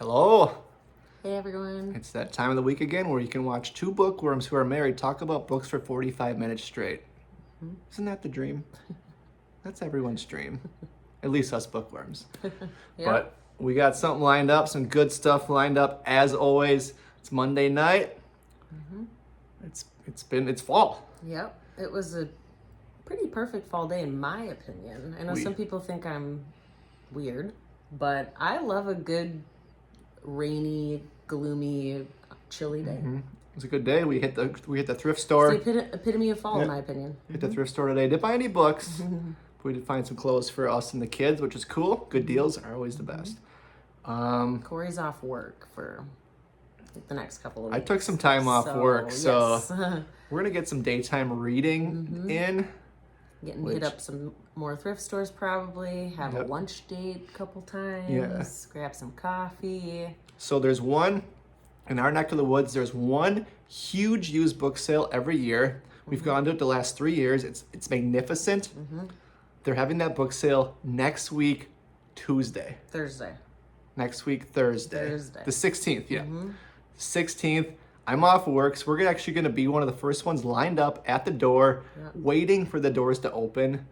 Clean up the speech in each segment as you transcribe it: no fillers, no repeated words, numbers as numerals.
Hello. Hey everyone. It's that time of the week again where you can watch two bookworms who are married talk about books for 45 minutes straight. Isn't that the dream? That's everyone's dream. At least us bookworms. Yep. But we got something lined up, some good stuff lined up as always. It's Monday night. It's fall. Yep. It was a pretty perfect fall day in my opinion. I know some people think I'm weird, but I love a good rainy, gloomy, chilly day. It was a good day. We hit the thrift store. It's the epitome of fall in my opinion. Hit the thrift store today. Didn't buy any books. But we did find some clothes for us and the kids, which is cool. Good deals are always the best. Corey's off work for the next couple of I weeks. took some time off work, so yes. we're gonna get some daytime reading in. Hit up some more thrift stores probably, have a lunch date a couple times, grab some coffee. So there's one, in our neck of the woods, there's one huge used book sale every year. We've gone to it the last 3 years. It's magnificent. They're having that book sale next week, Thursday. Next week, Thursday. The 16th, yeah. 16th. I'm off work, so we're actually going to be one of the first ones lined up at the door, waiting for the doors to open.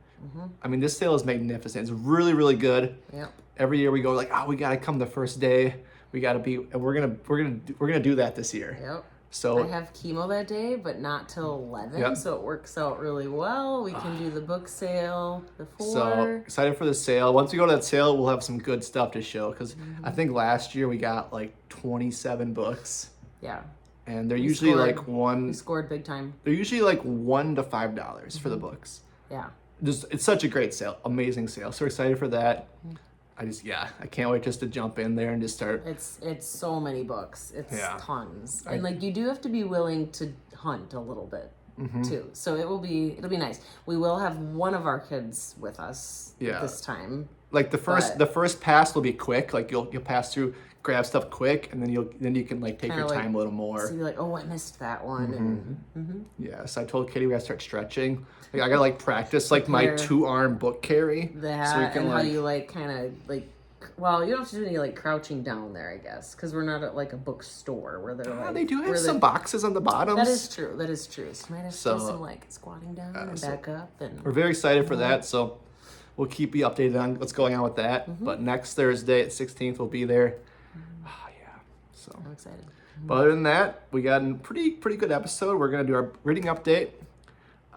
I mean, this sale is magnificent. It's really, really good. Yep. Every year we go like, oh, we got to come the first day. We got to be, and we're gonna do that this year. Yep. So I have chemo that day, but not till 11, so it works out really well. We can do the book sale before. So excited for the sale. Once we go to that sale, we'll have some good stuff to show because I think last year we got like 27 books. Yeah. And they're usually like We scored big time. They're usually like $1 to $5 for the books. Yeah. It's such a great sale, amazing sale. So we're excited for that. I can't wait just to jump in there and just start. It's so many books. It's tons. And like you do have to be willing to hunt a little bit too. So it'll be nice. We will have one of our kids with us this time. Like the first pass will be quick. Like you'll pass through, grab stuff quick, and then you can like take your time a little more. So you're like, oh, I missed that one. Yeah, so I told Katie we gotta start stretching. Like I gotta like practice like my 2-arm book carry. That so we can, and how you like kind of like. Well, you don't have to do any like crouching down there, I guess, because we're not at like a bookstore where they're like. They do have some boxes on the bottoms. That is true. So you might have to do some like squatting down and back up, and we're very excited for that. So we'll keep you updated on what's going on with that. But next Thursday at 16th we'll be there. Oh yeah. So I'm excited. But other than that, we got a pretty good episode. We're gonna do our reading update,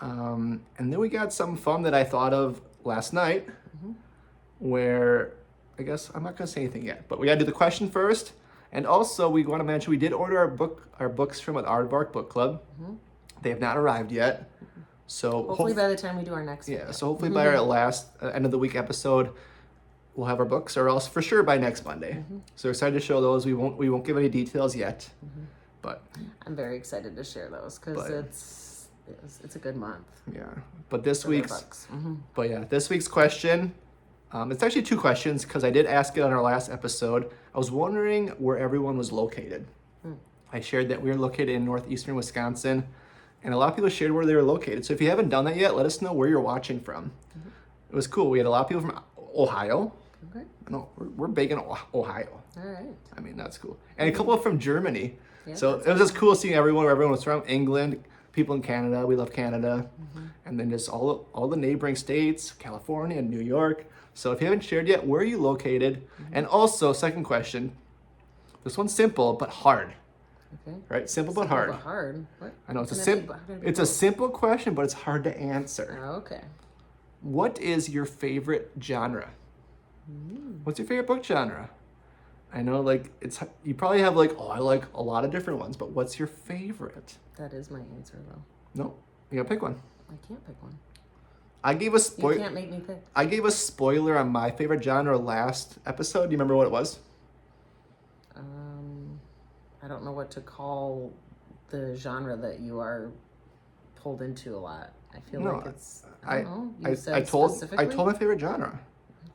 and then we got something fun that I thought of last night, where I guess I'm not gonna say anything yet, but we gotta do the question first, and also we want to mention we did order our books from an Aardvark Book Club. They have not arrived yet, so hopefully by the time we do our next video. So hopefully by our last end of the week episode, we'll have our books, or else for sure by next Monday. So we're excited to show those. We won't give any details yet, but I'm very excited to share those because it's a good month. Yeah, but this week's this week's question. It's actually 2 questions because I did ask it on our last episode. I was wondering where everyone was located. I shared that we were located in northeastern Wisconsin, and a lot of people shared where they were located. So if you haven't done that yet, let us know where you're watching from. It was cool. We had a lot of people from Ohio. Okay. No, we're big in Ohio. All right. I mean, that's cool. And a couple from Germany. Yeah, so it was just cool seeing everyone. Everyone was from England, people in Canada. We love Canada. And then just all the neighboring states, California and New York. So if you haven't shared yet, where are you located? And also, second question. This one's simple but hard. Okay. Right? Simple but hard. What? I know it's a simple question, but it's hard to answer. Oh, okay. What is your favorite genre? What's your favorite book genre? I know like you probably have like, I like a lot of different ones, but what's your favorite? That is my answer though. No, you gotta pick one. I can't pick one. I gave a spoiler. You can't make me pick. I gave a spoiler on my favorite genre last episode. Do you remember what it was? I don't know what to call the genre that you are pulled into a lot. I feel like it's. I don't know. I told my favorite genre.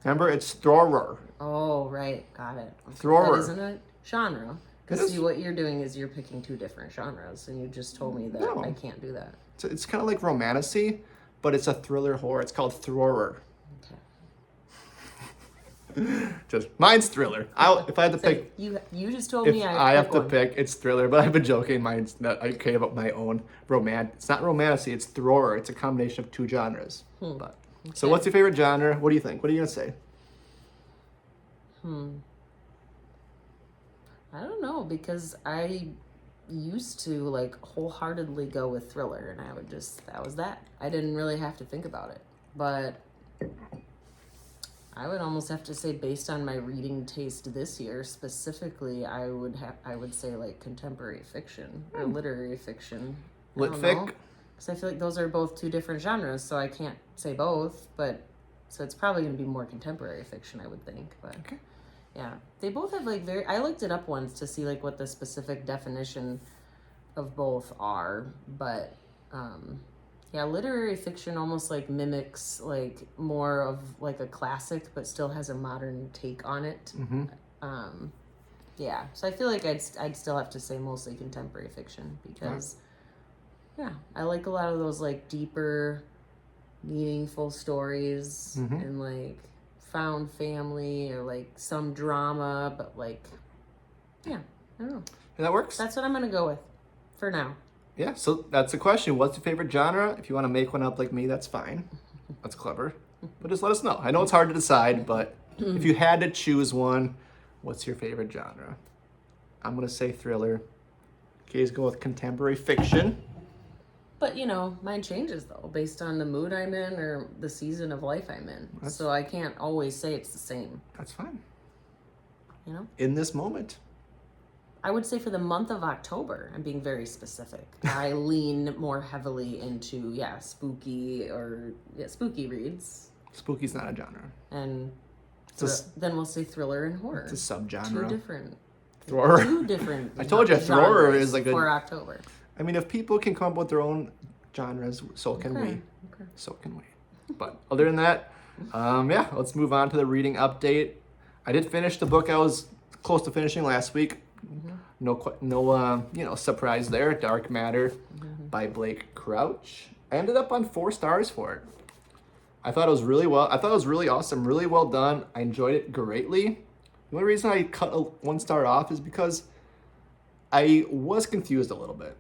Remember, it's thriller. Oh, right. Got it. Thriller. That isn't a genre. Because see, what you're doing is you're picking 2 different genres, and you just told me that I can't do that. It's kind of like romantasy, but it's a thriller horror. It's called thriller. Okay. Just mine's thriller. If I had to So pick, you just told if me I have to one. pick, it's thriller. But I've been joking. Mine's not okay about my own romance. It's not romantasy. It's thriller. It's a combination of two genres. But so, Okay. what's your favorite genre? What do you think? What are you gonna say? I don't know, because I used to like wholeheartedly go with thriller, and I would just, that was that. I didn't really have to think about it. But I would almost have to say, based on my reading taste this year specifically, I would say like contemporary fiction or literary fiction. Lit fic? Because I feel like those are both two different genres, so I can't say both, but so it's probably going to be more contemporary fiction, I would think. But Okay. yeah, they both have like very. I looked it up once to see like what the specific definition of both are, but yeah, literary fiction almost like mimics like more of like a classic, but still has a modern take on it. Yeah, so I feel like I'd still have to say mostly contemporary fiction because yeah, I like a lot of those like deeper, meaningful stories and like found family or like some drama, but like yeah, I don't know. That works. That's what I'm gonna go with for now. Yeah, so that's the question. What's your favorite genre? If you want to make one up like me, that's fine. That's clever. But just let us know. I know it's hard to decide, but if you had to choose one, what's your favorite genre? I'm going to say thriller. Kay's go with contemporary fiction. But you know, mine changes though based on the mood I'm in or the season of life I'm in. So I can't always say it's the same. That's fine. You know, In this moment. I would say for the month of October, I'm being very specific. I lean more heavily into spooky reads, Spooky's not a genre. and It's a, then we'll say thriller and horror. it's a Two subgenre. different. Thriller. Two different. I told you, thriller genres is like a- for October. I mean, if people can come up with their own genres, so can we. Okay. So can we. But other than that, let's move on to the reading update. I did finish the book I was close to finishing last week. No surprise there. Dark Matter by Blake Crouch. I ended up on 4 stars for it. I thought it was really awesome, really well done. I enjoyed it greatly. The only reason I cut 1 star off is because I was confused a little bit.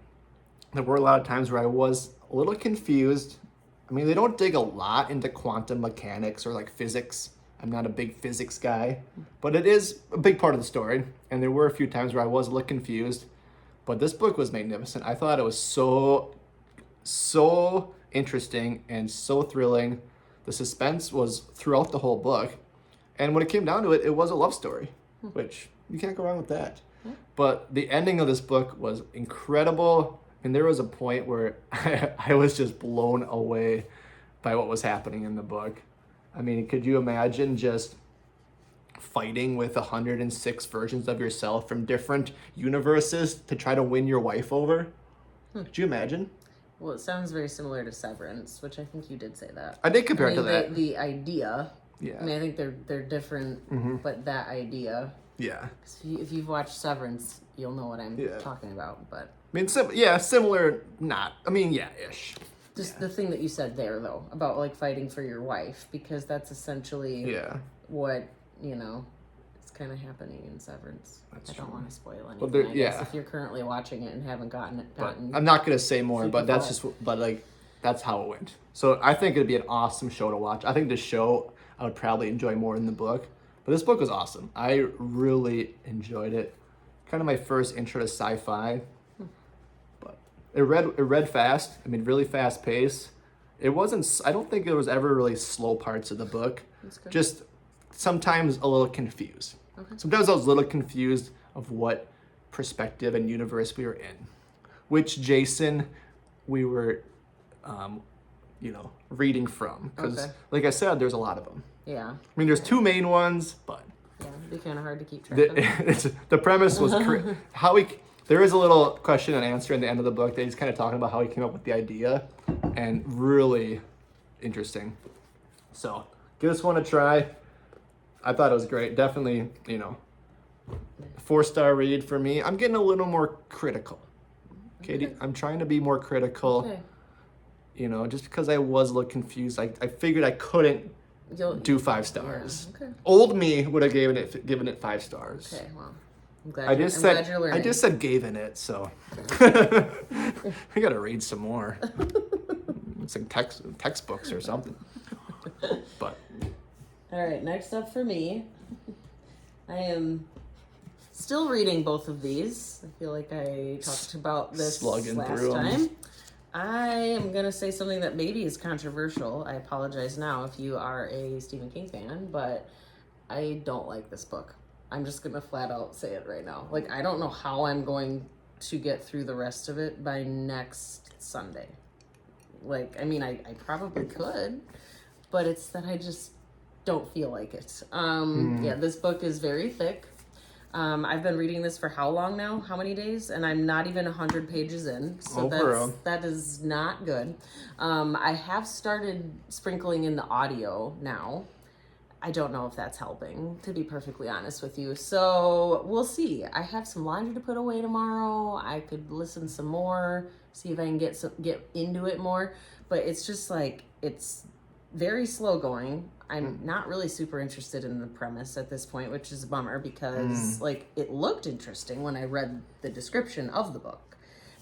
There were a lot of times where I was a little confused. I mean, they don't dig a lot into quantum mechanics or like physics. I'm not a big physics guy, but it is a big part of the story. And there were a few times where I was a little confused, but this book was magnificent. I thought it was so interesting and so thrilling. The suspense was throughout the whole book. And when it came down to it, it was a love story, which you can't go wrong with that. But the ending of this book was incredible. And there was a point where I was just blown away by what was happening in the book. I mean, could you imagine just fighting with 106 versions of yourself from different universes to try to win your wife over? Could you imagine? Well, it sounds very similar to Severance, which I think you did say that. I did compare it to that. The idea. Yeah. I mean, I think they're different, but that idea. Yeah. If you've watched Severance, you'll know what I'm talking about. But I mean, similar, not. I mean, ish. just the thing that you said there, though, about like fighting for your wife, because that's essentially what, is kind of happening in Severance. That's I don't true. want to spoil anything. Well, there- I guess if you're currently watching it and haven't gotten. I'm not gonna say more, Super but that's that's how it went. So I think it'd be an awesome show to watch. I think the show I would probably enjoy more than the book, but this book was awesome. I really enjoyed it. Kind of my first intro to sci-fi, but it read fast. I mean, really fast pace. It wasn't. I don't think there was ever really slow parts of the book. That's good. Just sometimes a little confused. Okay. Sometimes I was a little confused of what perspective and universe we were in. Which Jason we were, reading from. Because, like I said, there's a lot of them. Yeah. I mean, there's 2 main ones, but Yeah, it'd be kind of hard to keep track of. the premise was there is a little question and answer in the end of the book that he's kind of talking about how he came up with the idea, and really interesting. So give this one a try. I thought it was great. Definitely, 4-star read for me. I'm getting a little more critical. Katie, I'm trying to be more critical. Okay. Just because I was a little confused. I figured I couldn't do 5 stars. Yeah, okay. Old me would have given it 5 stars. Okay, well, I'm glad, I'm glad you're learning. I just said given it, so we gotta read some more. Some textbooks or something. But all right, next up for me, I am still reading both of these. I feel like I talked about this last time. I am going to say something that maybe is controversial. I apologize now if you are a Stephen King fan, but I don't like this book. I'm just going to flat out say it right now. Like, I don't know how I'm going to get through the rest of it by next Sunday. Like, I mean, I probably could, but it's that I just don't feel like it. Yeah, this book is very thick. I've been reading this for how long now? How many days? And I'm not even 100 pages in. So that is not good. I have started sprinkling in the audio now. I don't know if that's helping, to be perfectly honest with you. So we'll see. I have some laundry to put away tomorrow. I could listen some more, see if I can get into it more. But it's just like, it's very slow going. I'm not really super interested in the premise at this point, which is a bummer because like it looked interesting when I read the description of the book.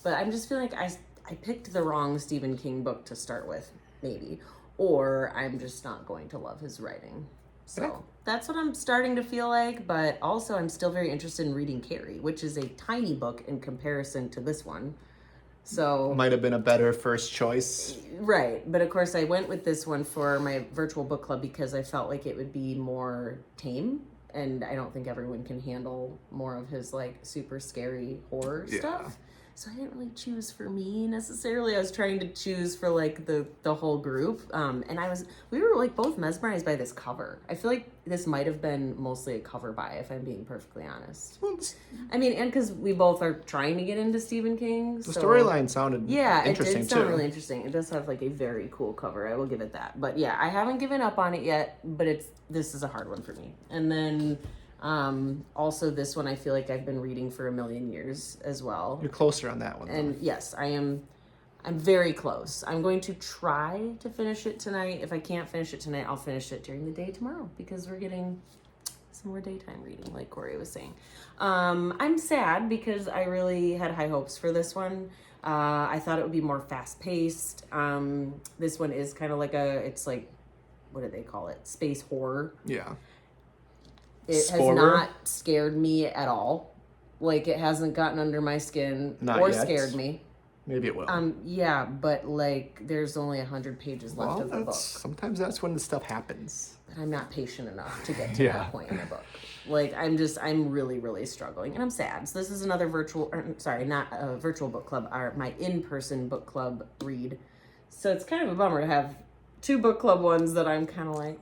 But I'm just feeling like I picked the wrong Stephen King book to start with, maybe. Or I'm just not going to love his writing. So that's what I'm starting to feel like. But also I'm still very interested in reading Carrie, which is a tiny book in comparison to this one. So might have been a better first choice. Right. But of course I went with this one for my virtual book club because I felt like it would be more tame. And I don't think everyone can handle more of his like super scary horror stuff. So I didn't really choose for me necessarily. I was trying to choose for like the whole group. And we were like both mesmerized by this cover. I feel like this might have been mostly a cover buy, if I'm being perfectly honest. I mean, and because we both are trying to get into Stephen King. The storyline sounded interesting it did sound really interesting. It does have like a very cool cover. I will give it that. But yeah, I haven't given up on it yet, but this is a hard one for me. And then also this one I feel like I've been reading for a million years as well. You're closer on that one. And yes, I'm very close. I'm going to try to finish it tonight. If I can't finish it tonight, I'll finish it during the day tomorrow because we're getting some more daytime reading, like Corey was saying. I'm sad because I really had high hopes for this one. I thought it would be more fast paced. This one is kind of like it's like, what do they call it? Space horror. Yeah. It has not scared me at all. Like, it hasn't gotten under my skin or scared me. Maybe it will. Yeah, but like, there's only 100 pages left of the book. Sometimes that's when the stuff happens. But I'm not patient enough to get to that point in the book. Like, I'm really, really struggling, and I'm sad. So this is another not a virtual book club, my in-person book club read. So it's kind of a bummer to have 2 book club ones that I'm kind of like,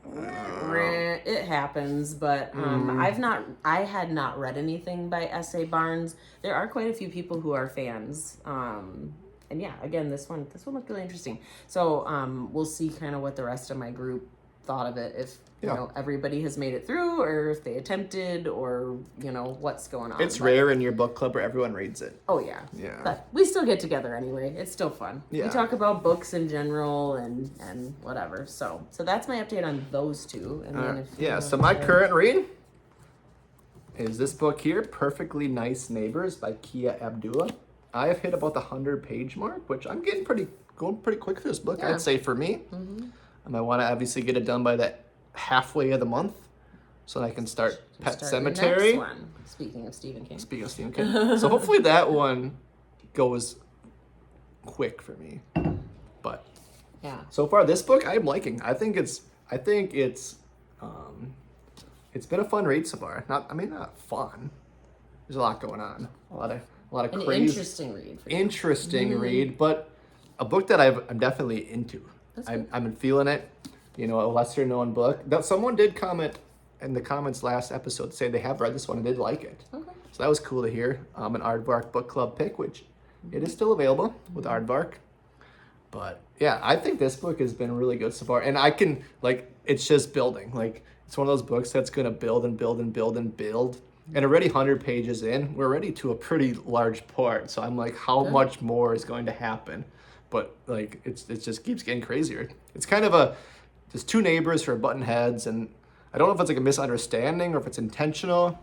it happens, but I had not read anything by S.A. Barnes. There are quite a few people who are fans. And yeah, again, this one looked really interesting. So we'll see kind of what the rest of my group thought of it, if you know everybody has made it through, or if they attempted, or you know what's going on. It's rare in your book club where everyone reads it. Oh yeah, but we still get together anyway. It's still fun. We talk about books in general and whatever. So that's my update on those 2. And then so my current read is this book here, Perfectly Nice Neighbors by Kia Abdullah. I have hit about the 100-page mark, which I'm going pretty quick for this book. I'd say for me. I want to obviously get it done by that halfway of the month so that I can start Pet Sematary. The next one. Speaking of Stephen King. So hopefully that one goes quick for me. But so far this book I'm liking. I think it's been a fun read so far. Not fun. There's a lot going on. A lot of An crazy. Interesting read. For you. Interesting read, but a book that I'm definitely into. I've been feeling it. You know, a lesser known book. Someone did comment in the comments last episode to say they have read this one and did like it. Okay. So that was cool to hear. An Aardvark book club pick, which it is still available with Aardvark. But yeah, I think this book has been really good so far. And I can, it's just building. It's one of those books that's going to build and build and build and build. And already 100 pages in, we're already to a pretty large part. So I'm like, how much more is going to happen? But it just keeps getting crazier. It's kind of there's two neighbors who are button heads, and I don't know if it's like a misunderstanding or if it's intentional.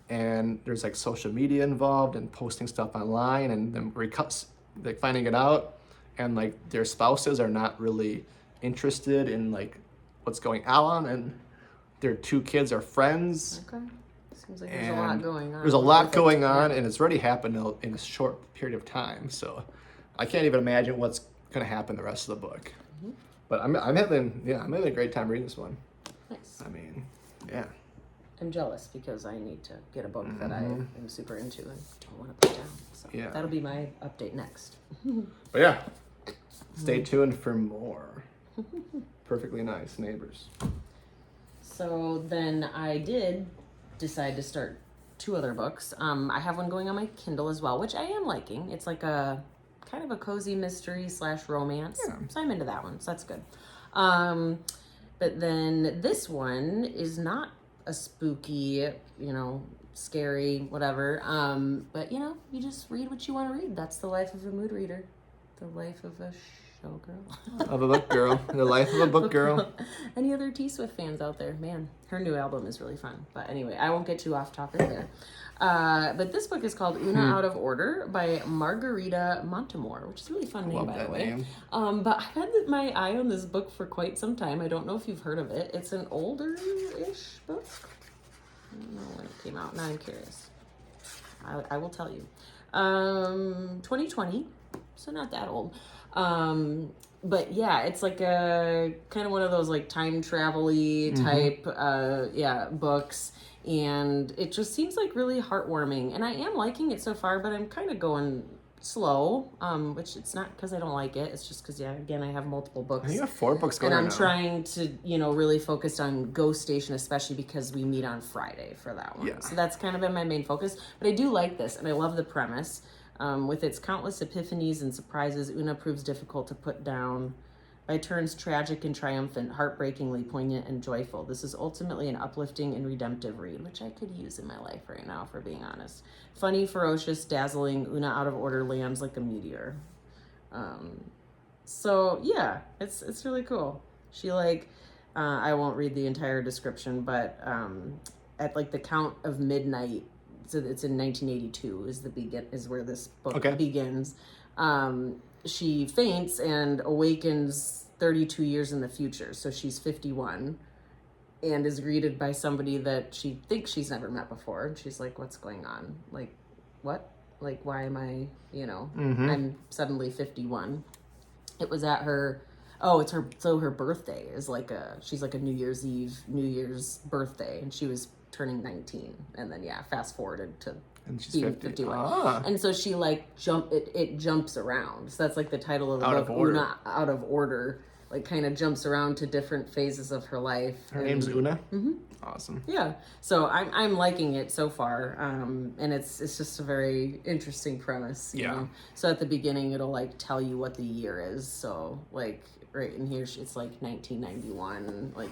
And there's like social media involved and posting stuff online, and then like finding it out, and like their spouses are not really interested in like what's going on, and their two kids are friends. Okay. Seems like there's a lot going on. There's a lot with it. going on, Yeah. and it's already happened in a short period of time. So I can't even imagine what's gonna happen the rest of the book. But I'm having a great time reading this one. Nice. I mean, yeah. I'm jealous because I need to get a book that I am super into and don't want to put down. So Yeah. that'll be my update next. But yeah, stay tuned for more. Perfectly Nice Neighbors. So then I did decide to start 2 other books. I have one going on my Kindle as well, which I am liking. It's like a kind of a cozy mystery / romance. Yeah. So I'm into that one. So that's good. But then this one is not a spooky, scary, whatever. But you just read what you want to read. That's the life of a mood reader. The life of a showgirl. Of a book girl. The life of a book girl. Any other T Swift fans out there? Man, her new album is really fun. But anyway, I won't get too off topic there. But this book is called Una Out of Order by Margarita Montemor, which is a really fun name, Love by that the way. name. But I've had my eye on this book for quite some time. I don't know if you've heard of it. It's an older-ish book. I don't know when it came out. Now I'm curious. I will tell you. 2020, so not that old. But yeah, it's like a kind of one of those like time travel-y type books, and it just seems like really heartwarming, and I am liking it so far, but I'm kind of going slow, which it's not because I don't like it, it's just because again, I have multiple books. I think you have 4 books going and on I'm now. trying to, really focus on Ghost Station, especially because we meet on Friday for that one. Yeah. So that's kind of been my main focus. But I do like this, and I love the premise. With its countless epiphanies and surprises, Una proves difficult to put down. By turns tragic and triumphant, heartbreakingly poignant and joyful. This is ultimately an uplifting and redemptive read, which I could use in my life right now, for being honest. Funny, ferocious, dazzling, Una Out of Order lands like a meteor. So yeah, it's really cool. She I won't read the entire description, but at like the count of midnight, so it's in 1982 is where this book begins. She faints and awakens 32 years in the future. So she's 51 and is greeted by somebody that she thinks she's never met before. And she's like, what's going on? Like, what? Like, why am I, I'm suddenly 51. It was at her, her birthday is she's like a New Year's birthday. And she was turning 19. And then, fast forwarded to And she's being 50. 51. Ah. And so she it jumps around. So that's like the title of the book, Una Out of Order. Like kind of jumps around to different phases of her life. Her name's Una? Mm-hmm. Awesome. Yeah. So I'm liking it so far. And it's just a very interesting premise. You know? So at the beginning it'll like tell you what the year is. So like right in here it's like 1991. Like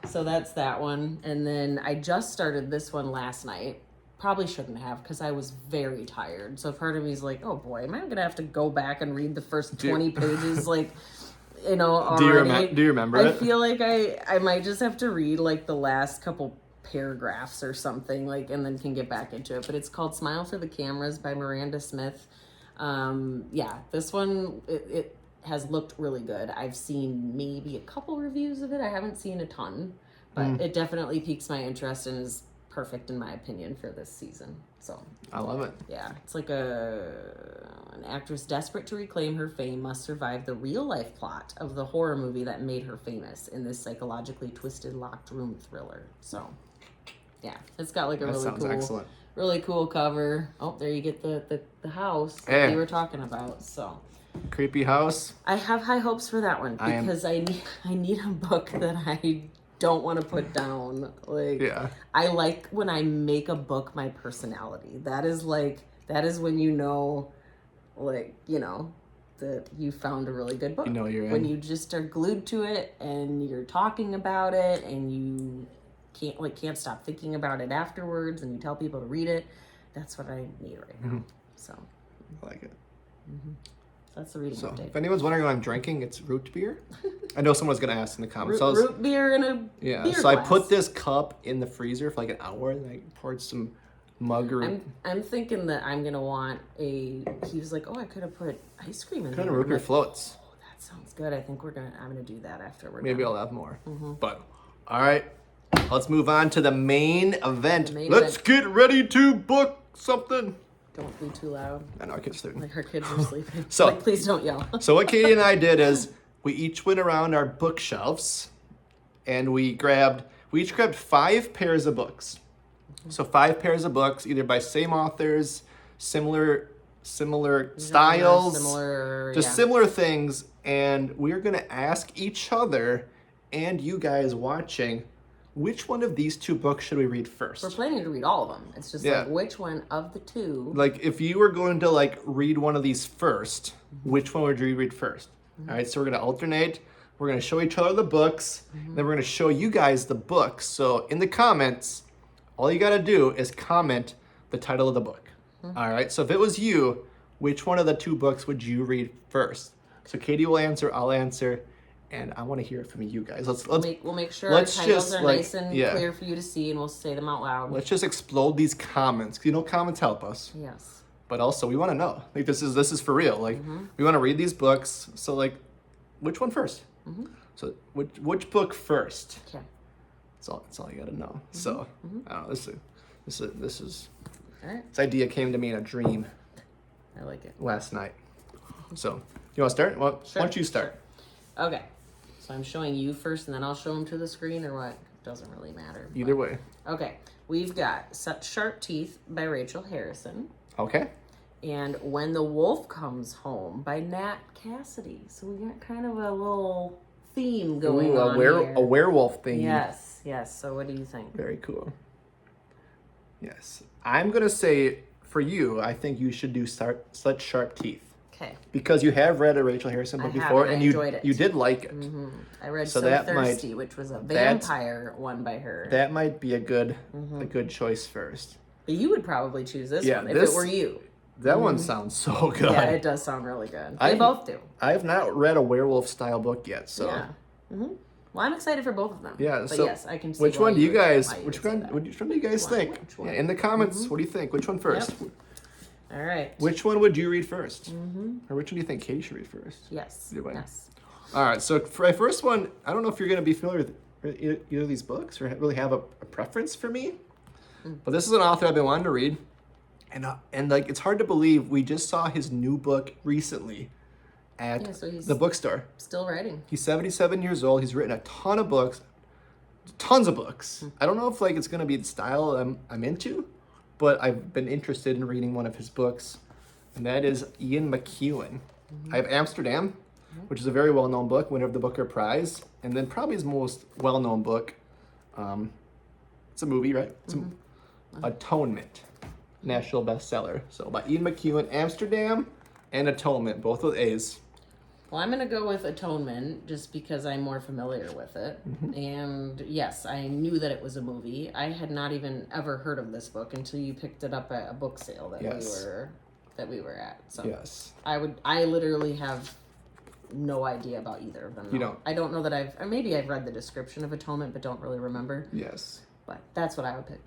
so that's that one. And then I just started this one last night. Probably shouldn't have because I was very tired. So part of me is like, oh boy, am I going to have to go back and read the first 20 pages? Like, already. Do you remember I it? feel like I might just have to read like the last couple paragraphs or something, like, and then can get back into it. But it's called Smile for the Cameras by Miranda Smith. This one, it has looked really good. I've seen maybe a couple reviews of it. I haven't seen a ton, but it definitely piques my interest and is perfect in my opinion for this season. So I love it. yeah, it's like an actress desperate to reclaim her fame must survive the real life plot of the horror movie that made her famous in this psychologically twisted locked room thriller. So yeah, it's got like a really cool cover. Oh, there you get the house that we were talking about. So creepy house. I have high hopes for that one because I need a book that I don't want to put down. Like, I like when I make a book my personality. That is when that you found a really good book. You're when in. you just are glued to it and you're talking about it and you can't stop thinking about it afterwards and you tell people to read it. That's what I need right now. So I like it. that's the reading So update. if anyone's wondering what I'm drinking, it's root beer. I know someone's gonna ask in the comments. Root beer in a yeah. beer So I glass. put this cup in the freezer for like an hour, and I poured some mug root. I'm thinking that I'm gonna want a. He was like, "Oh, I could have put ice cream in there." Kind of root I'm beer like, floats. "Oh, that sounds good. I think I'm gonna do that after we're Maybe done." I'll have more. But all right, let's move on to the main event. main Let's event. get ready to book something. Don't be too loud. I know our kids sleeping. Like our kids are sleeping. So- like, please don't yell. So what Katie and I did is we each went around our bookshelves and we each grabbed 5 pairs of books. So 5 pairs of books, either by same authors, similar styles, just similar things, and we're gonna ask each other and you guys watching, which one of these 2 books should we read first? We're planning to read all of them. It's just Yeah. like which one of the 2. Like if you were going to like read one of these first, which one would you read first? All right, so we're gonna alternate. We're gonna show each other the books, then we're gonna show you guys the books. So in the comments, all you gotta do is comment the title of the book. All right, so if it was you, which one of the 2 books would you read first? So Katie will answer, I'll answer, and I want to hear it from you guys. We'll make sure let's our titles just, are like, nice and yeah. clear for you to see, and we'll say them out loud. let's just explode these comments. 'Cause you know comments help us. Yes. But also we want to know, like this is for real. Like we want to read these books. So like, which one first? So which book first? Okay. That's all you got to know. So I don't know. This is All right. this idea came to me in a dream I like it. last night. So you want to start? Well, Sure. why don't you start? Okay. So I'm showing you first, and then I'll show them to the screen, or what? Doesn't really matter. Either way. Okay. We've got Such Sharp Teeth by Rachel Harrison, Okay. and When the Wolf Comes Home by Nat Cassidy. So we got kind of a little theme going Ooh, on here. a werewolf thing. Yes. Yes. So what do you think? Very cool. Yes, I'm gonna say for you, I think you should do Such Sharp Teeth. Okay. Because you have read a Rachel Harrison book I have, before, and I and enjoyed it. you did like it. I read So So that might- Thirsty, which was a vampire one by her. That might be a good choice first. But you would probably choose this Yeah, one if this- it were you. That one sounds so good. Yeah, it does sound really good. I- They both do. I have not read a werewolf style book yet, so Yeah. Well, I'm excited for both of them. yeah. But So yes, I can see which why one do you would- guys? why you Which would say one? that. Which one do you guys Which one? think? Which one? Yeah, in the comments, what do you think? Which one first? All right. Which one would you read 1st or which one do you think Katie should read first? Yes. Either way. Yes. All right. So for my first one, I don't know if you're going to be familiar with either of these books or really have a preference for me, but this is an author I've been wanting to read, and like it's hard to believe we just saw his new book recently at Yeah, so he's the bookstore. still writing. He's 77 years old. He's written a ton of books, tons of books. I don't know if like it's gonna be the style I'm into, but I've been interested in reading one of his books, and that is Ian McEwan. I have Amsterdam, which is a very well-known book, winner of the Booker Prize, and then probably his most well-known book. It's a movie, right? It's Atonement, national bestseller. So by Ian McEwan, Amsterdam and Atonement, both with A's. Well, I'm going to go with Atonement just because I'm more familiar with it. And yes, I knew that it was a movie. I had not even ever heard of this book until you picked it up at a book sale that Yes. we were at. So Yes. I literally have no idea about either of them. You though. don't? I don't know that or maybe I've read the description of Atonement but don't really remember. Yes. But that's what I would pick.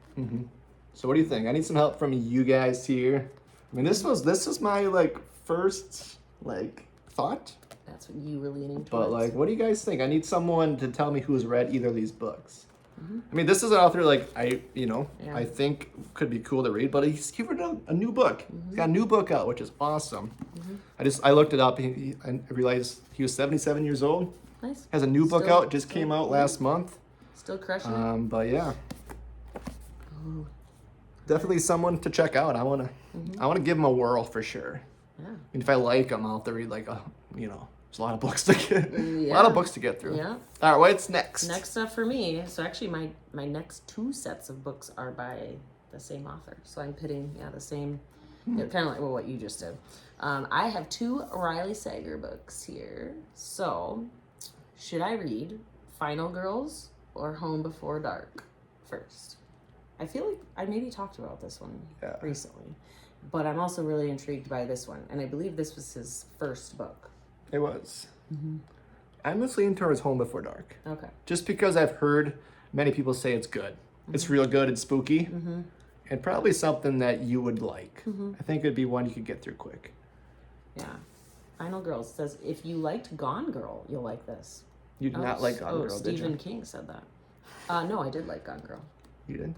So what do you think? I need some help from you guys here. I mean, this was my like first like thought, That's what you were leaning towards. but like, what do you guys think? I need someone to tell me who's read either of these books. I mean, this is an author like Yeah. I think could be cool to read, but he wrote a new book. He's got a new book out, which is awesome. I looked it up. I realized he was 77 years old. Nice. Has a new book Still- out. Just came out last month. Still crushing it. But yeah, definitely someone to check out. I wanna give him a whirl for sure. Yeah. I mean, if I like him, I'll have to read like there's a lot of books to get, a Yeah. lot of books to get through. Yeah. All right, what's next? Next up for me, so actually my next 2 sets of books are by the same author. So I'm pitting, the same, kind of like what you just did. I have 2 Riley Sager books here. So, should I read Final Girls or Home Before Dark first? I feel like I maybe talked about this one Yeah. recently. but I'm also really intrigued by this one, and I believe this was his first book. It was. I'm just leaning towards Home Before Dark. Okay. Just because I've heard many people say it's good. It's real good and spooky. And probably something that you would like. I think it'd be one you could get through quick. Yeah. Final Girl says, if you liked Gone Girl, you'll like this. You did not like Gone Girl, did Stephen you? King said that. No, I did like Gone Girl. You did?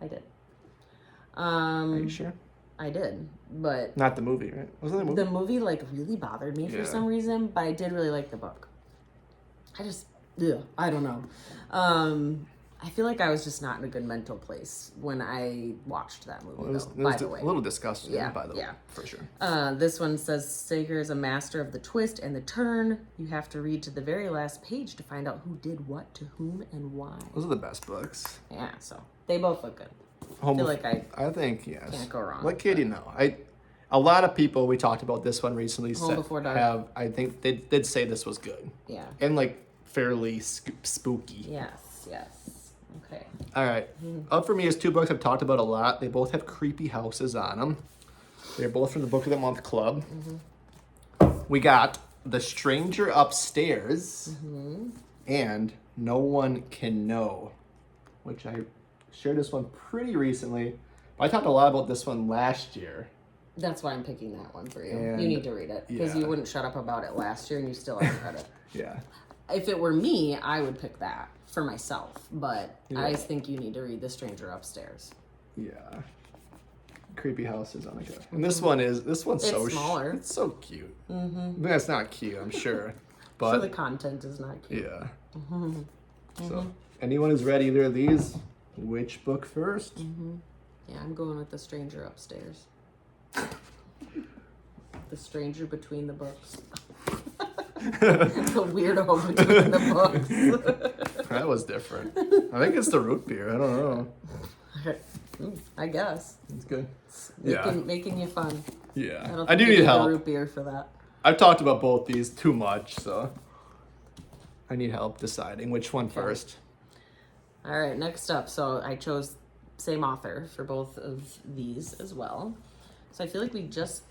I did. Are you sure? I did, but Not the movie, right? Wasn't the movie? the movie like really bothered me for some reason, but I did really like the book. I don't know. I feel like I was just not in a good mental place when I watched that movie, by the way. A little disgusting, Yeah, by the way, yeah. for sure. This one says Sager is a master of the twist and the turn. You have to read to the very last page to find out who did what to whom and why. Those are the best books. Yeah, so they both look good. I feel like I think, yes. can't go wrong. What kid do you know? A lot of people, we talked about this one recently, Before Dark. I think they did say this was good. Yeah. And like fairly spooky. Yes, yes. Okay. All right. Up for me is two books I've talked about a lot. They both have creepy houses on them. They're both from the Book of the Month Club. We got The Stranger Upstairs and No One Can Know, which I shared this one pretty recently. But I talked a lot about this one last year. That's why I'm picking that one for you. And- you need to read it because yeah. you wouldn't shut up about it last year and you still haven't read it. Yeah. If it were me, I would pick that for myself, but Yeah. I think you need to read The Stranger Upstairs. Yeah. Creepy houses on a go. And this one's so smaller. It's so cute. That's not cute, I'm sure. So the But content is not cute. yeah. So anyone who's read either of these, which book first? Yeah, I'm going with The Stranger Upstairs. The stranger between the books. The weirdo between the books. That was different. I think it's the root beer. I don't know. I guess. It's good. Making you fun. Yeah. don't I do think you need the help. root beer for that. I've talked about both these too much, so I need help deciding which one first. All right, next up. So I chose same author for both of these as well. So I feel like we just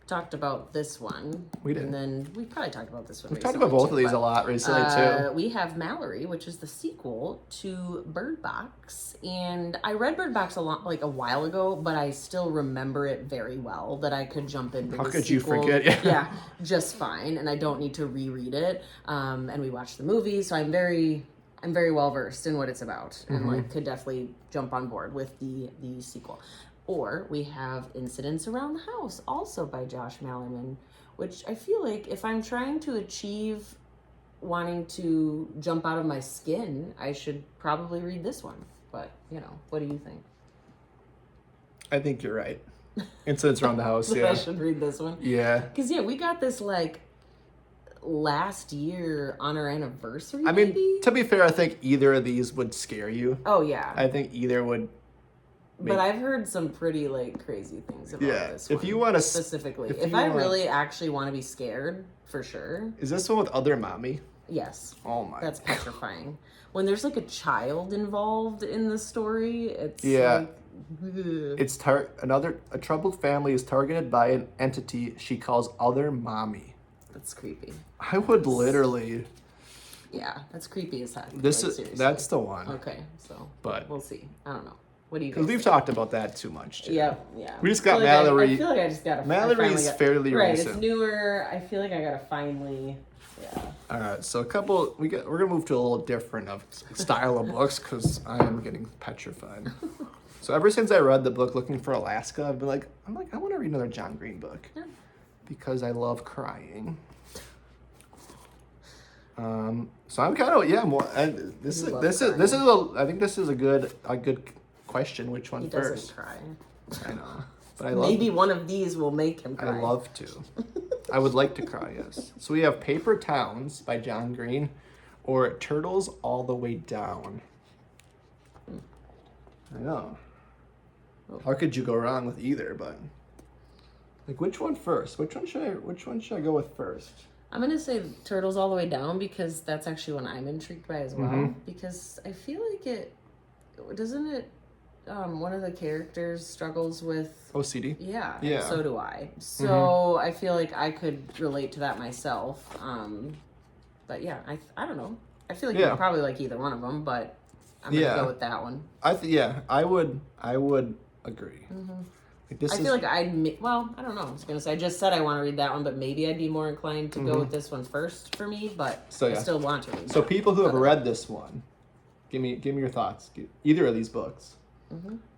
talked about this one. We did. And then we probably talked about this one. We've talked about both of these a lot recently too. We have Mallory, which is the sequel to Bird Box, and I read Bird Box a while ago, but I still remember it very well. That I could jump into. How the could you sequel, forget? Yeah, just fine, and I don't need to reread it. And we watched the movie, so I'm very well versed in what it's about, and could definitely jump on board with the sequel. Or we have Incidents Around the House, also by Josh Malerman, which I feel like if I'm trying to achieve wanting to jump out of my skin, I should probably read this one. But, what do you think? I think you're right. Incidents Around the House, That yeah. I should read this one. Yeah. Because, we got this, last year on our anniversary, I maybe? mean, to be fair, I think either of these would scare you. Oh, yeah. I think either would. But I've heard some pretty crazy things about this one. If you want to specifically, if I really actually want to be scared, for sure. Is this one with Other Mommy? Yes. Oh my. That's petrifying. When there's a child involved in the story, it's It's a troubled family is targeted by an entity she calls Other Mommy. That's creepy. I would literally. Yeah, that's creepy as heck. That's the one. Okay, so But we'll see. I don't know. What do you? Because we've talked about that too much. Too. Yeah. We just got I Mallory. I feel like I just got. Mallory's fairly right. recent. It's newer. I feel like I gotta finally. Yeah. All right, so we're gonna move to a little different of style of books because I am getting petrified. So ever since I read the book Looking for Alaska, I've been like, I want to read another John Green book because I love crying. So I'm kind of more. And this is I think this is a good question. Which one He first? doesn't cry. I know, but I love. Maybe one of these will make him cry. I love to. I would like to cry, yes. So we have Paper Towns by John Green or Turtles All the Way Down. I know. How could you go wrong with either, but which one first? Which one should I go with first? I'm gonna say Turtles All the Way Down because that's actually one I'm intrigued by as well. Because I feel like doesn't it one of the characters struggles with OCD. yeah, Yeah. and so do I. So I feel like I could relate to that myself. But yeah, I don't know. I feel like Yeah. you'd probably like either one of them, but I'm gonna Yeah. go with that one. I would agree. Like this I is feel like I don't know. I was gonna say I just said I want to read that one, but maybe I'd be more inclined to go with this one first for me. But So, I yeah. still want to read. so that. people who have read this one, give me your thoughts. Either of these books.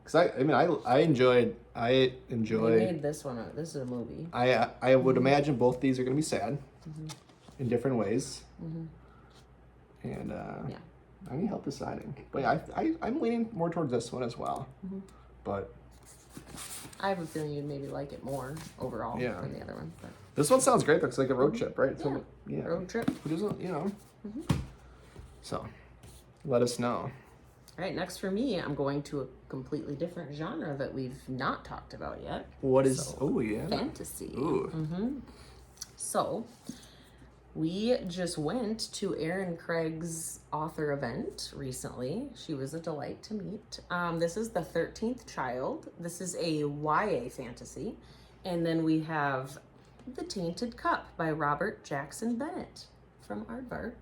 Because I enjoyed. They made this one. This is a movie. I would imagine both these are going to be sad in different ways. And Yeah. I need help deciding. But yeah, I'm leaning more towards this one as well. But I have a feeling you'd maybe like it more overall Yeah. than the other one. But this one sounds great. It's like a road trip, right? yeah. So, yeah. Road trip. Who doesn't, So, let us know. All right, next for me, I'm going to a completely different genre that we've not talked about yet. What is? So, Oh yeah. Fantasy. Ooh. So, we just went to Erin Craig's author event recently. She was a delight to meet. This is The 13th Child. This is a YA fantasy. And then we have The Tainted Cup by Robert Jackson Bennett from Aardvark.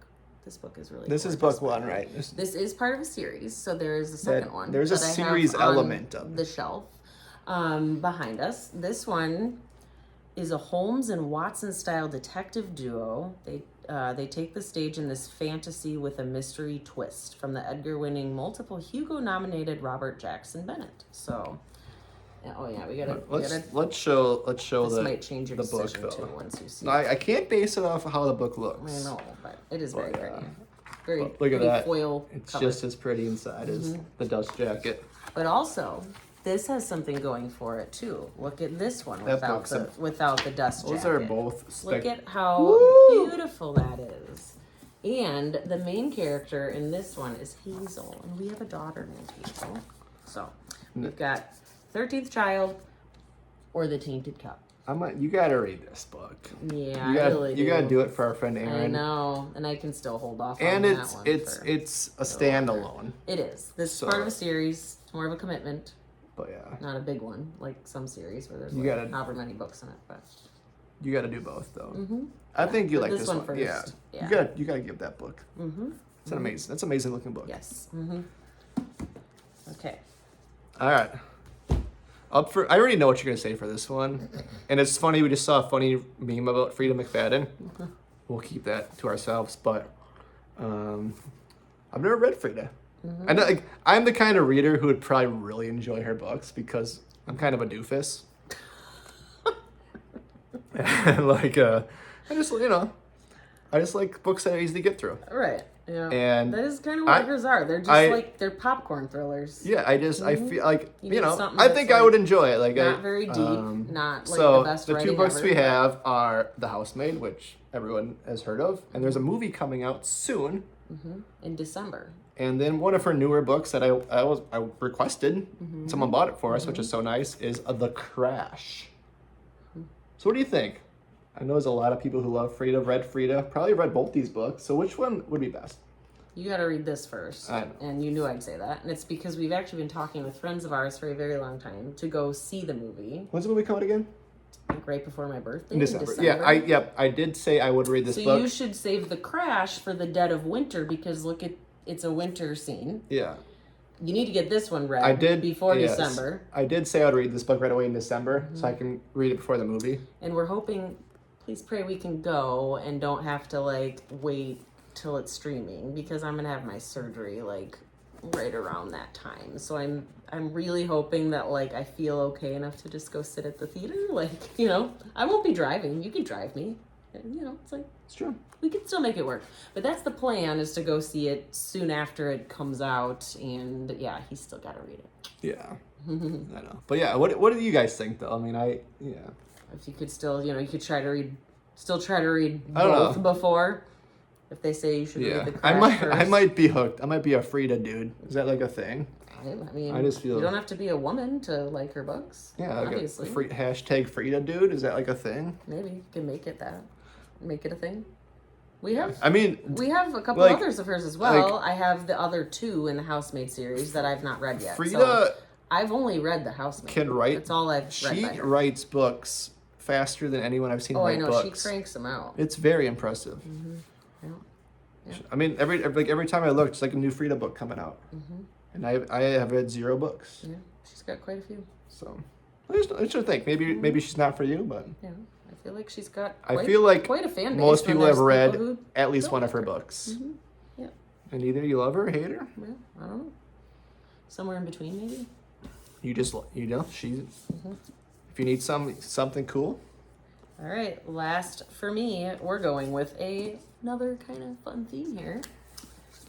This book is really This is gorgeous, book by one, the way. right? This is part of a series, so there is a second one. there's a that I have series on element of it. the shelf behind us. This one is a Holmes and Watson style detective duo. They take the stage in this fantasy with a mystery twist from the Edgar-winning, multiple Hugo-nominated Robert Jackson Bennett. So, we gotta. Let's show This the might change your the book decision though. too once you see. No, I can't base it off of how the book looks. I know, but it is very But, pretty. Very Look at pretty that. foil It's cover. just as pretty inside as the dust jacket. But also, this has something going for it too. Look at this one That without book's the dust Those jacket. are both Look at how Woo! beautiful that is. And the main character in this one is Hazel, and we have a daughter named Hazel. So we've got 13th Child or The Tainted Cup. You gotta read this book. Yeah, You gotta, I really do. you gotta do it for our friend I Aaron. know, and I can still hold off And on it's that one. it's a standalone. It is. This So- is part of a series. It's more of a commitment, But yeah, not a big one like some series where there's You like gotta- however many books in it. But you gotta do both though. I think you but like this this one one. first. Yeah. Yeah. You gotta give that book. It's an amazing. That's an amazing looking book. yes. Okay. All right. I already know what you're gonna say for this one, and it's funny. We just saw a funny meme about Frida McFadden. We'll keep that to ourselves, but I've never read Frida. I know, I'm the kind of reader who would probably really enjoy her books because I'm kind of a doofus. And I just like books that are easy to get through. Right. Yeah. And that is kind of what hers are. They're just they're popcorn thrillers. Yeah, I feel like You need something I that's, think I like, would enjoy it. Like Not very deep. Not like so the best the two writing books ever, we but- have are The Housemaid, which everyone has heard of, and there's a movie coming out soon. in December. And then one of her newer books that I requested, someone bought it for us, which is so nice, is The Crash. So what do you think? I know there's a lot of people who love Frida, read Frida, probably read both these books. So which one would be best? You got to read this first. I know. And you knew I'd say that. And it's because we've actually been talking with friends of ours for a very long time to go see the movie, When's the movie coming again? like right before my birthday. In December. Yeah, I did say I would read this So book. you should save The Crash for the dead of winter because look at it's a winter scene. Yeah. You need to get this one read I did before yes. December. I did say I'd read this book right away in December, so I can read it before the movie. And we're hoping, please pray we can go and don't have to like wait till it's streaming because I'm gonna have my surgery like right around that time. So I'm really hoping that like I feel okay enough to just go sit at the theater. Like, I won't be driving. You can drive me. It's like It's true. we can still make it work. But that's the plan is to go see it soon after it comes out and yeah, he's still gotta read it. Yeah. I know. But yeah, what do you guys think though? I mean, If you could still, you could try to read I don't both know. before. If they say you should read the I Crash first. might be hooked. I might be a Frida dude. Is that like a thing? I mean, I just feel- you don't have to be a woman to like her books. Yeah, like obviously. hashtag Frida dude. Is that like a thing? Maybe you can make it a thing. We have I mean, a couple like- others of hers as well. I have the other two in the Housemaid series that I've not read yet. Frida. So I've only read The Housemaid. Can write. That's all I've read She by her. writes books faster than anyone I've seen Oh, I write know. books. She cranks them out. It's very impressive. Yeah. I mean, every time I look, it's like a new Frida book coming out, and I have read 0 books. Yeah, she's got quite a few. So I should think maybe she's not for you, but Yeah, I feel like she's got. I feel like quite a fan base. most when people have there's read who at least don't one of like her books, Yeah, and either you love her or hate her. yeah, I don't know. Somewhere in between, maybe. She's. If you need something cool, All right, last for me, we're going with another kind of fun theme here.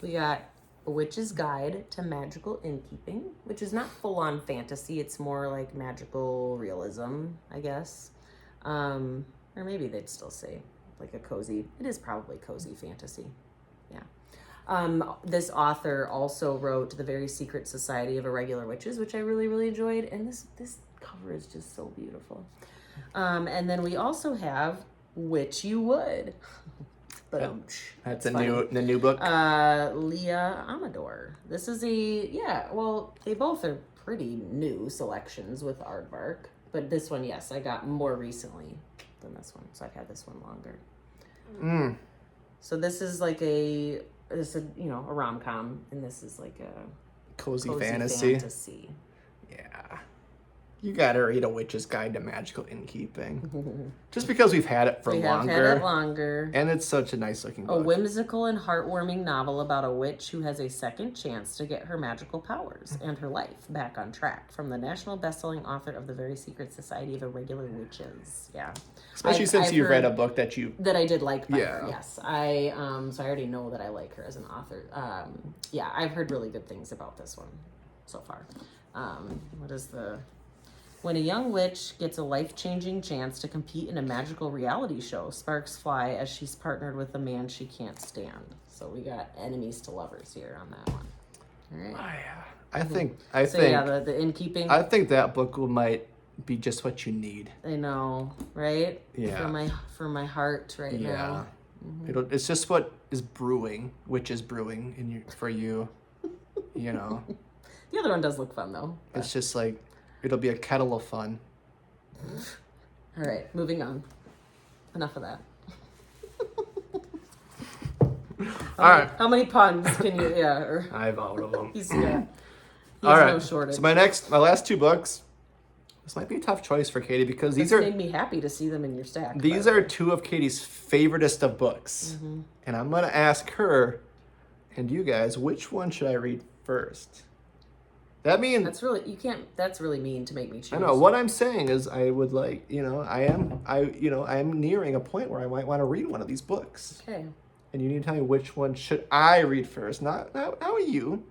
We got A Witch's Guide to Magical Innkeeping, which is not full-on fantasy. It's more like magical realism, I guess. Or maybe they'd still say like a cozy. It is probably cozy fantasy. Yeah. This author also wrote The Very Secret Society of Irregular Witches, which I really, really enjoyed. And this cover is just so beautiful. And then we also have Witch You Would. But that's the new book. Leah Amador. This is they both are pretty new selections with Aardvark. But this one, yes, I got more recently than this one. So I've had this one longer. So this is like a rom-com, and this is like a cozy fantasy. Yeah. You gotta read A Witch's Guide to Magical Innkeeping. Just because we've had it for We longer. have had it longer. And it's such a nice looking A book. whimsical and heartwarming novel about a witch who has a second chance to get her magical powers and her life back on track, from the national best-selling author of The Very Secret Society of Irregular Witches. Yeah. Especially since I've you've read heard a book that you... that I did like by Yeah. her, yes. So I already know that I like her as an author. I've heard really good things about this one so far. When a young witch gets a life-changing chance to compete in a magical reality show, sparks fly as she's partnered with a man she can't stand. So we got enemies to lovers here on that one. All right. Oh, yeah. I think the innkeeping. I think that book might be just what you need. I know, right? Yeah. For my heart right now. It's just what is brewing, which is brewing for you. You know. The other one does look fun though. It's just like it'll be a kettle of fun. All right, moving on. Enough of that. All right. How many puns can you? Yeah. I have all of them. He's All right. no shortage. So my last 2 books. This might be a tough choice for Katie because This made me happy to see them in your stack. these are 2 of Katie's favoriteest of books, and I'm gonna ask her and you guys which one should I read first. That means That's really you can't. That's really mean to make me choose. I know what I'm saying is I would like I am nearing a point where I might want to read one of these books, Okay. and you need to tell me which one should I read first. Not how are you.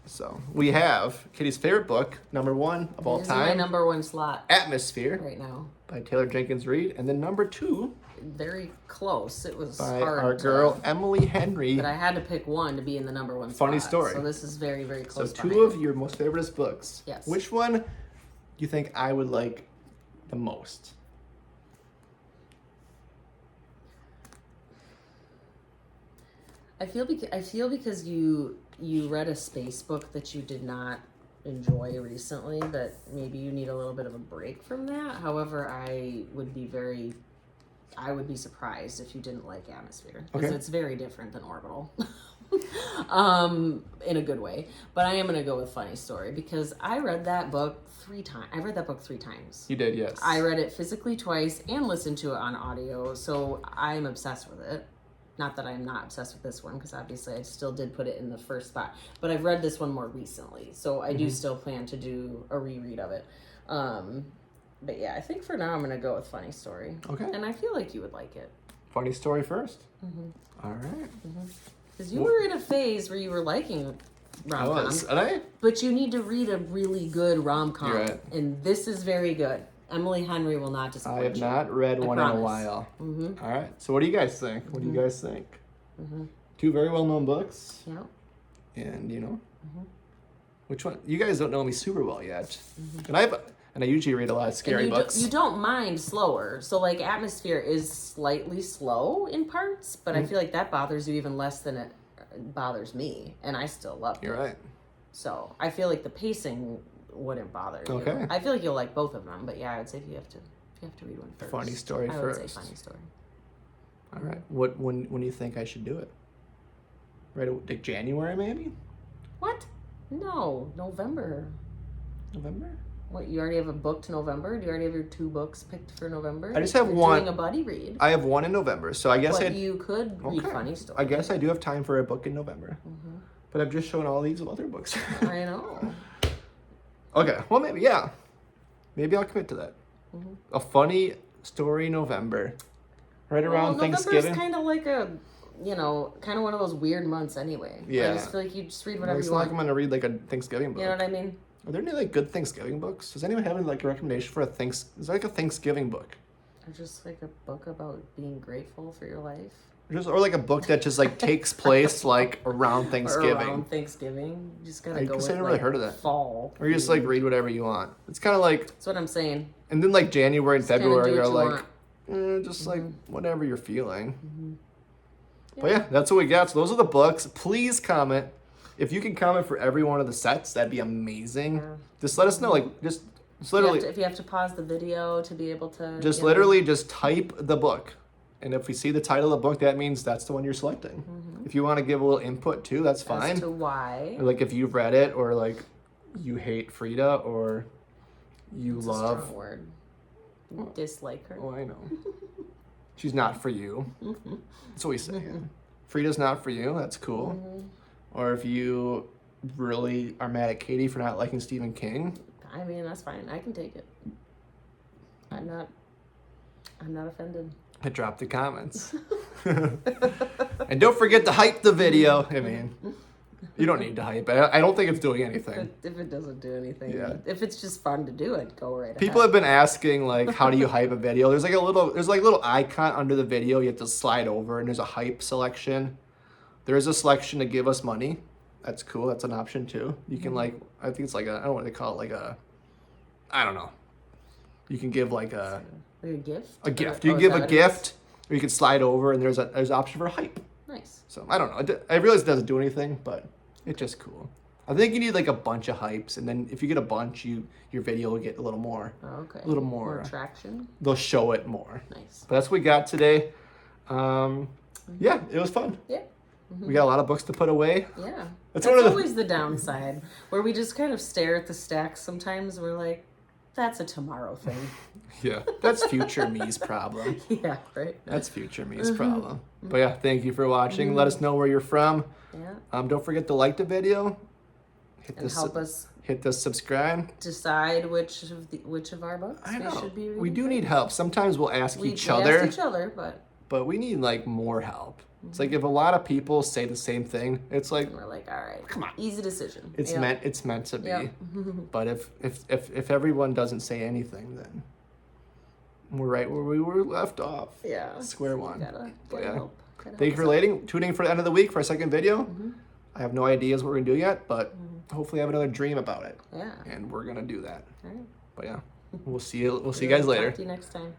So we have Katie's favorite book, number 1 of all This is my time, number 1 slot Atmosphere right now. by Taylor Jenkins Reid, and then number 2 Very close. It was by hard. our girl Emily Henry. But I had to pick one to be in the number 1 Funny spot. story. So this is very, very So close. 2 behind. of your most favoriteest books. Yes. Which one do you think I would like the most? I feel because you read a space book that you did not enjoy recently, that maybe you need a little bit of a break from that. However, I would be surprised if you didn't like Atmosphere, because Okay. it's very different than Orbital. In a good way. But I am going to go with Funny Story because I read that book 3 times. I read that book 3 times. You did, yes. I read it physically twice and listened to it on audio, so I'm obsessed with it. Not that I'm not obsessed with this one, because obviously I still did put it in the first spot. But I've read this one more recently, so I do still plan to do a reread of it. But yeah, I think for now I'm going to go with Funny Story. Okay. And I feel like you would like it. Funny Story first. All right. Because you were in a phase where you were liking I rom-com. was. And I? But you need to read a really good rom-com. You're right. And this is very good. Emily Henry will not disappoint I have you. not read one in a promise. while. Mm-hmm. All right. So what do you guys think? What do you guys think? 2 very well-known books. Yeah. And, which one? You guys don't know me super well yet. And I usually read a lot of scary And books. you don't mind slower. So, like, Atmosphere is slightly slow in parts, but I feel like that bothers you even less than it bothers me. And I still love it. You're right. So I feel like the pacing wouldn't bother you. Okay. I feel like you'll like both of them, but yeah, I would say if you have to read one first. Funny story I would first. say funny story. All right. When do you think I should do it? Right, like January maybe? What? No, November. November? What, you already have a booked November? Do you already have your 2 books picked for November? I just have You're one. doing a buddy read. I have one in November, so I guess But you could read Okay. funny stories. I guess I do have time for a book in November. Mhm. But I've just shown all these other books. I know. Okay, well maybe, yeah. Maybe I'll commit to that. Mhm. A funny story November. Right around Thanksgiving. November's kind of like a, kind of one of those weird months anyway. Yeah. I just feel like you just read whatever It's you not want. like I'm gonna read like a Thanksgiving book. You know what I mean? Are there any like good Thanksgiving books? Does anyone have like a recommendation for is there like a Thanksgiving book? Or just like a book about being grateful for your life. Or like a book that just like takes place like around Thanksgiving. Or around Thanksgiving. You just gotta I go guess with I never really heard of that. fall. Or you just like read whatever you want. It's kind of like, That's what I'm saying. and then like January and Just kinda February do are what you like, just like whatever you're feeling. Mm-hmm. But yeah, that's what we got. So those are the books. Please comment. If you can comment for every one of the sets, that'd be amazing. Yeah. Just let us know. Like just literally, If you have to pause the video to be able to... just you know. literally just type the book. And if we see the title of the book, that means that's the one you're selecting. If you want to give a little input too, that's fine. As to why. Or like if you've read it, or like you hate Frida, or you It's a love. strong word. You dislike her. Oh, I know. She's not for you. That's what we say. Yeah. Frida's not for you. That's cool. Or if you really are mad at Katie for not liking Stephen King. I mean, that's fine. I can take it. I'm not offended. I dropped the comments. And don't forget to hype the video. I mean, you don't need to hype it. I don't think it's doing anything. If it doesn't do anything. Yeah. If it's just fun to do it, go right People have ahead. been asking like, how do you hype a video? There's like a little icon under the video. You have to slide over, and there's a hype selection. There is a selection to give us money. That's cool. That's an option too. You can like, I think it's like I don't know what they call it, like I don't know. You can give like a gift? a gift. Or You can is give that a what it gift, or you can slide over, and there's an option for hype. is? Nice. So I don't know. I realize it doesn't do anything, but it's just cool. I think you need like a bunch of hypes, and then if you get a bunch, your video will get a little more. Oh, okay. A little more. traction. They'll show it more. Nice. But that's what we got today. Yeah, it was fun. Yeah. We got a lot of books to put away. Yeah. That's That's one of the- always the downside, where we just kind of stare at the stacks sometimes. And we're like, that's a tomorrow thing. Yeah, that's future me's problem. Yeah, right? That's future me's problem. But yeah, thank you for watching. Let us know where you're from. Yeah. Don't forget to like the video. And help us hit the subscribe. decide which of our books I we know. should be reading. We do need help. Sometimes we'll ask We each asked other, each other, but but we need like more help. It's like if a lot of people say the same thing, it's like we're like, all right, Come on. easy decision. it's Yeah. meant to be. Yeah. But if everyone doesn't say anything, then we're right where we were left off. Yeah. Square So one. Gotta But yeah. help. Gotta Thank you help for us out. tuning for the end of the week for our second video. I have no ideas what we're gonna do yet, but hopefully I have another dream about it, Yeah. and we're gonna do that. All right. But yeah, we'll see you guys later. Talk to you next time.